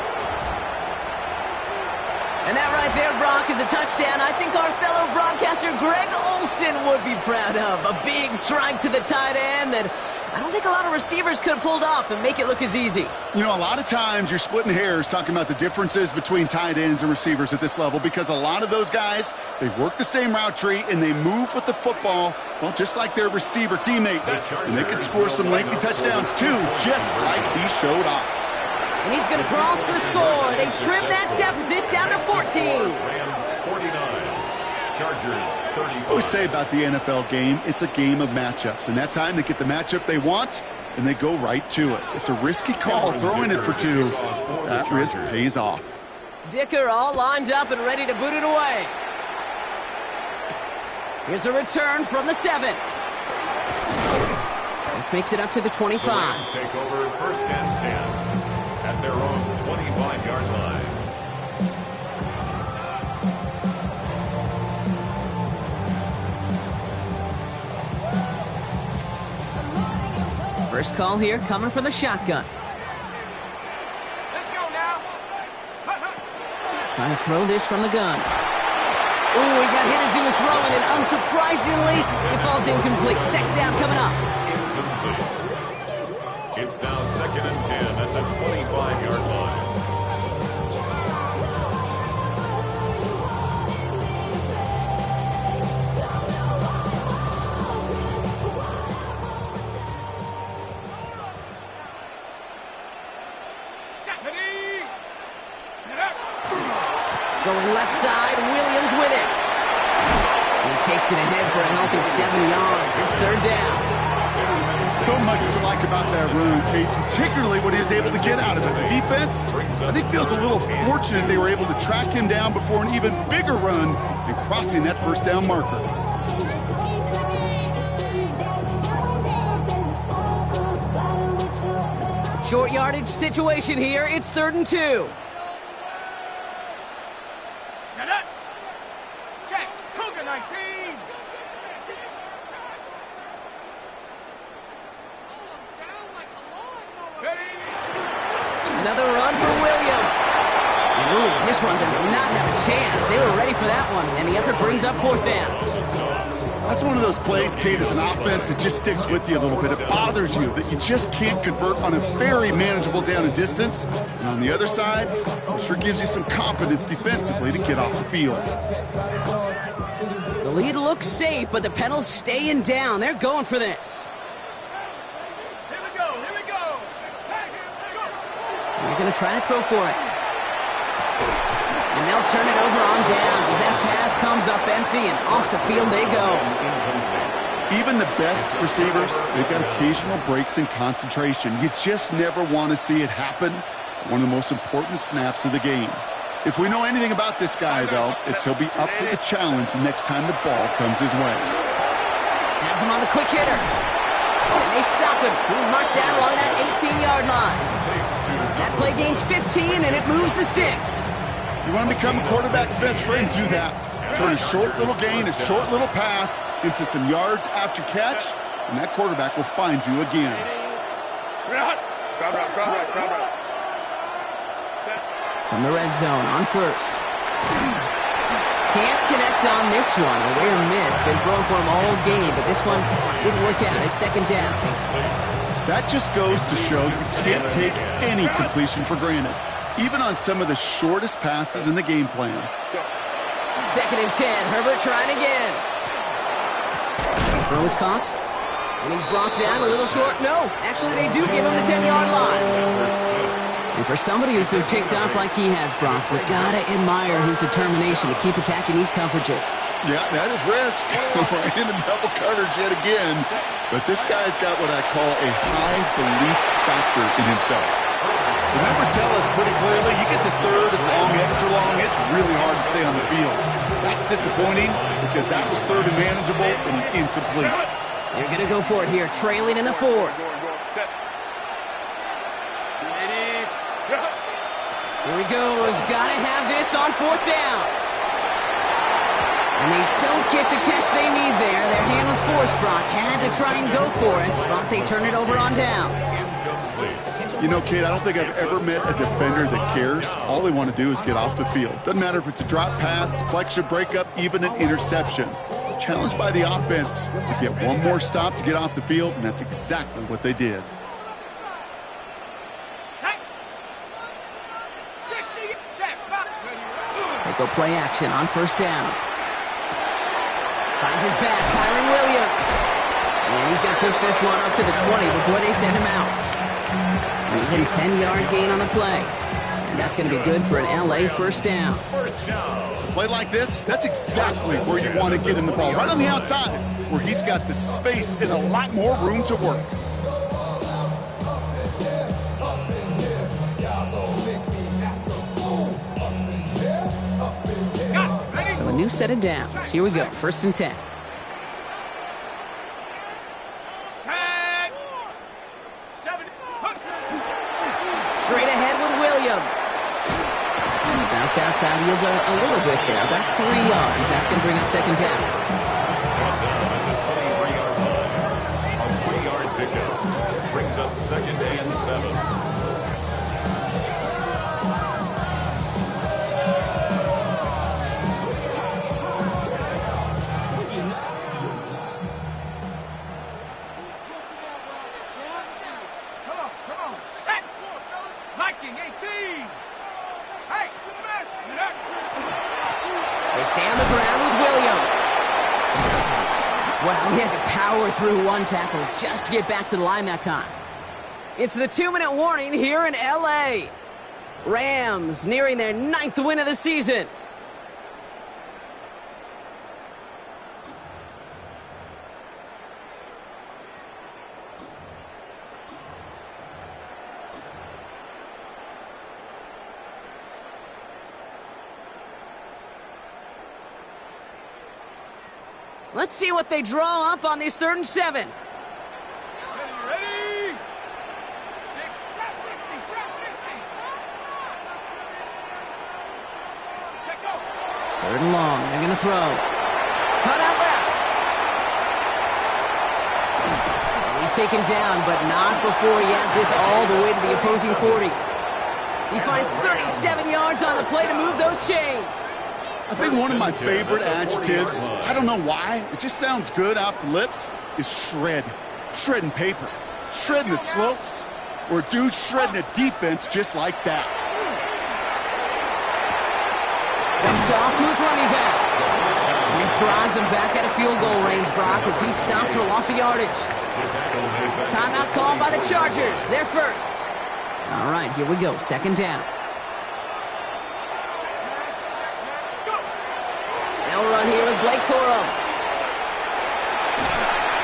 And that right there, Brock, is a touchdown I think our fellow broadcaster Greg Olson would be proud of. A big strike to the tight end that I don't think a lot of receivers could have pulled off and make it look as easy. You know, a lot of times you're splitting hairs talking about the differences between tight ends and receivers at this level because a lot of those guys, they work the same route tree and they move with the football, well, just like their receiver teammates. And they can score some lengthy touchdowns too, just like he showed off. And he's going to cross for the score. They trim that deficit down to 14. Rams 49, Chargers 35. I always say about the NFL game, it's a game of matchups. And that time they get the matchup they want, and they go right to it. It's a risky call, throwing it for 2. That risk pays off. Dicker all lined up and ready to boot it away. Here's a return from the 7. This makes it up to the 25. The Rams take over 1st and 10 at their own 25-yard line. First call here coming from the shotgun. Let's go now. Trying to throw this from the gun. Ooh, he got hit as he was throwing, and unsurprisingly, it falls incomplete. 2nd down coming up. It's now 2nd and 10 at the 25-yard line. Going left side, Williams with it. And he takes it ahead for a healthy 7 yards. It's 3rd down. So much to like about that run, Kate, particularly what he was able to get out of it. The defense, I think, feels a little fortunate they were able to track him down before an even bigger run and crossing that 1st down marker. Short yardage situation here. It's 3rd and 2. Shut up. Check. Cougar 19. Another run for Williams. And ooh, this one does not have a chance. They were ready for that one, and the effort brings up 4th down. That's one of those plays, Kate, as an offense, it just sticks with you a little bit. It bothers you that you just can't convert on a very manageable down and distance. And on the other side, it sure gives you some confidence defensively to get off the field. The lead looks safe, but the Penals staying down. They're going for this. Here we go. Here we go. They're going to try to throw for it. And they'll turn it over on downs as that pass comes up empty, and off the field they go. Even the best receivers, they've got occasional breaks in concentration. You just never want to see it happen. One of the most important snaps of the game. If we know anything about this guy, though, it's he'll be up for the challenge the next time the ball comes his way. Has him on the quick hitter. And they stop him. He's marked down along that 18-yard line. That play gains 15, and it moves the sticks. You want to become a quarterback's best friend, do that. Turn a short little gain, a short little pass into some yards after catch, and that quarterback will find you again. From the red zone on 1st. Can't connect on this one. A rare miss. Been thrown for him all game, but this one didn't work out. It's 2nd down. That just goes to show you can't take any completion for granted. even on some of the shortest passes in the game plan. 2nd and 10. Herbert trying again. Throw is caught. And he's brought down a little short. No, actually they do give him the 10-yard line. And for somebody who's been picked off like he has, Brock, you gotta admire his determination to keep attacking these coverages. Yeah, that is risk. Right into double coverage yet again. But this guy's got what I call a high belief factor in himself. The numbers tell us pretty clearly, you get to 3rd and long, extra long, it's really hard to stay on the field. That's disappointing because that was 3rd and manageable and incomplete. They're going to go for it here, trailing in the 4th. Here he goes. Got to have this on 4th down. And they don't get the catch they need there. Their hand was forced, Brock. Had to try and go for it, but they turn it over on downs. You know, Kate, I don't think I've ever met a defender that cares. All they want to do is get off the field. Doesn't matter if it's a drop pass, deflection, breakup, even an interception. Challenged by the offense to get one more stop to get off the field, and that's exactly what they did. They go play action on 1st down. Finds his back, Kyron Williams. And he's going to push this one up to the 20 before they send him out. An even 10-yard gain on the play. And that's going to be good for an LA 1st down. A play like this, that's exactly where you want to get in the ball. Right on the outside, where he's got the space and a lot more room to work. So a new set of downs. Here we go, 1st and 10. Straight ahead with Williams. And he bounce outside, heals a little bit there, about 3 yards. That's going to bring up 2nd down. A 3-yard pickup brings up 2nd and 7. Stay on the ground with Williams. Well, he had to power through one tackle just to get back to the line that time. It's the 2-minute warning here in LA. Rams nearing their 9th win of the season. Let's see what they draw up on this 3rd and 7. Ready? Trap 60, trap 60. Check go. 3rd and long, they're going to throw. Cut out left. And he's taken down, but not before he has this all the way to the opposing 40. He finds 37 yards on the play to move those chains. I think one of my favorite adjectives, I don't know why, it just sounds good off the lips, is shred. Shredding paper. Shredding the slopes. Or a dude shredding a defense just like that. Dumped off to his running back. And this drives him back at a field goal range, Brock, as he stopped for loss of yardage. Timeout called by the Chargers. They're first. All right, here we go. 2nd down. They'll run here with Blake Corum.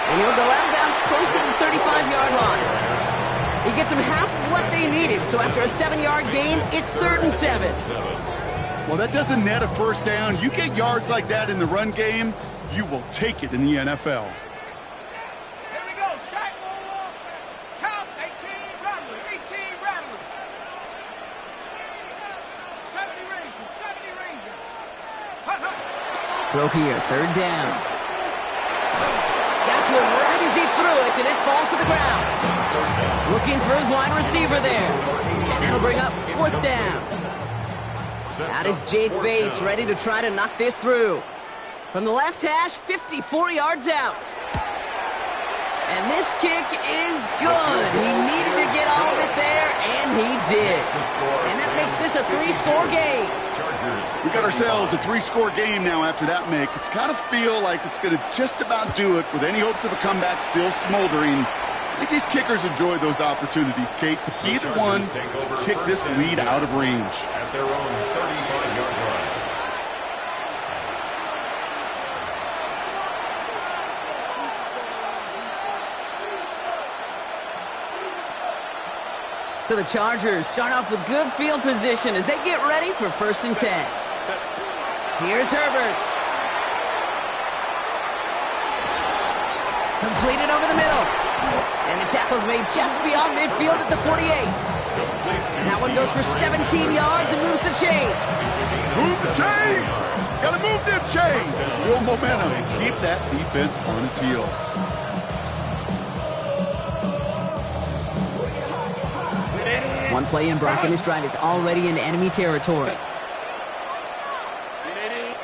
And he'll go out of bounds close to the 35-yard line. He gets them half of what they needed, so after a 7-yard gain, it's 3rd and 7. Well, that doesn't net a 1st down. You get yards like that in the run game, you will take it in the NFL. Here we go. Shot. Count. 18 Rattler. 18 Rattler. 70 Ranger. 70 Ranger. Hut, hut. Throw here, 3rd down. Got to him right as he threw it, and it falls to the ground. Looking for his wide receiver there. And that'll bring up 4th down. Out is Jake Bates, ready to try to knock this through. From the left hash, 54 yards out. And this kick is good. He needed to get all of it there, and he did. And that makes this a 3-score game. We got ourselves a 3-score game now after that make. It's kind of feel like it's going to just about do it with any hopes of a comeback still smoldering. I think these kickers enjoy those opportunities, Kate, to be the one to kick this lead out of range. At their own 35-yard line. So the Chargers start off with good field position as they get ready for 1st and 10. Here's Herbert. Completed over the middle. And the tackle's made just beyond midfield at the 48. That one goes for 17 yards and moves the chains. Move the chains! Gotta move them chains! Real momentum. Keep that defense on its heels. One play in, Brock, and this drive is already into enemy territory.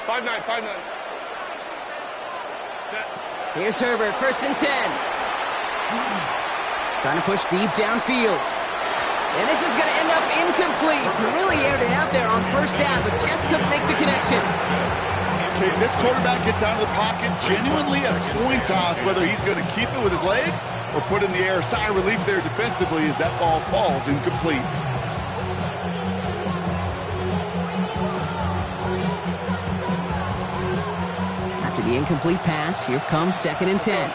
5-9. Here's Herbert, 1st and 10. Trying to push deep downfield. And this is going to end up incomplete. He really aired it out there on 1st down, but just couldn't make the connection. Okay, this quarterback gets out of the pocket, genuinely a coin toss, whether he's going to keep it with his legs or put in the air. Sigh of relief there defensively as that ball falls incomplete. After the incomplete pass, here comes 2nd and 10.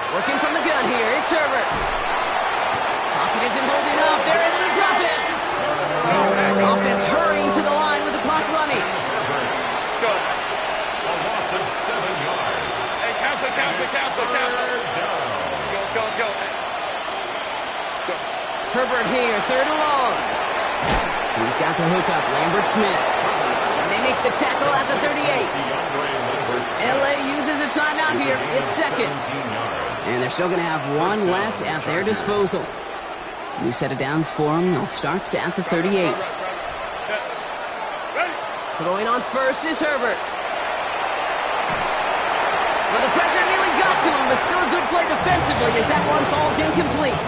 Working from the gun here, it's Herbert. Pocket isn't holding up. They're able to drop it. Offense hurrying to the line with the clock running. Go. A loss of 7 yards. Hey, count it. Go. Herbert here, 3rd and long. He's got the hookup, Lambert Smith. And they make the tackle at the 38. LA uses a timeout here. It's 2nd. And they're still going to have one left at their disposal. New set of downs for them. They'll start at the 38. Throwing on 1st is Herbert. Well, the pressure nearly got to him, but still a good play defensively as that one falls incomplete.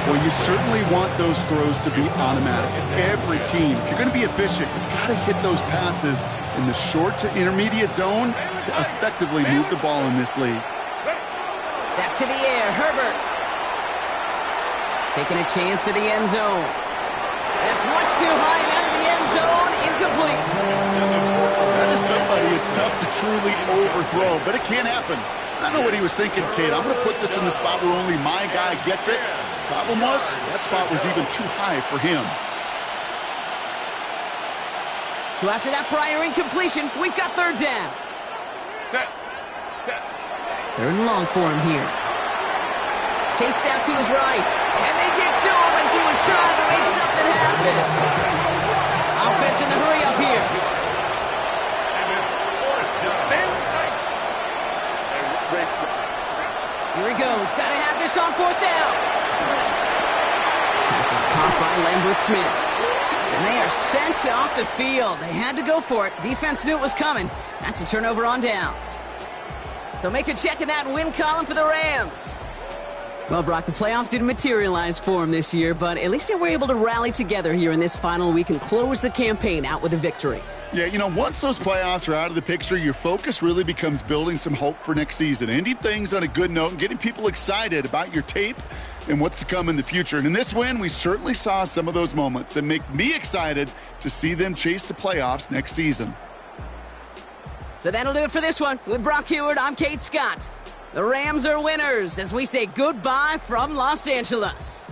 Well, you certainly want those throws to be automatic. Every team, if you're going to be efficient, you've got to hit those passes in the short to intermediate zone to effectively move the ball in this league. Back to the air, Herbert. Taking a chance to the end zone. That's much too high and out of the end zone. Incomplete. That is somebody it's tough to truly overthrow, but it can happen. I know what he was thinking, Kate. I'm going to put this in the spot where only my guy gets it. Problem was, that spot was even too high for him. So after that prior incompletion, we've got 3rd down. 3rd and long for him here. Chased out to his right. And they get to him as he was trying to make something happen. Offense in the hurry up here. And it's 4th down. Here he goes. Got to have this on 4th down. This is caught by Lambert Smith. And they are sent off the field. They had to go for it. Defense knew it was coming. That's a turnover on downs. So make a check in that win column for the Rams. Well, Brock, the playoffs didn't materialize for them this year, but at least they were able to rally together here in this final week and close the campaign out with a victory. Yeah, you know, once those playoffs are out of the picture, your focus really becomes building some hope for next season, ending things on a good note and getting people excited about your tape and what's to come in the future. And in this win, we certainly saw some of those moments and make me excited to see them chase the playoffs next season. So that'll do it for this one. With Brock Heward, I'm Kate Scott. The Rams are winners as we say goodbye from Los Angeles.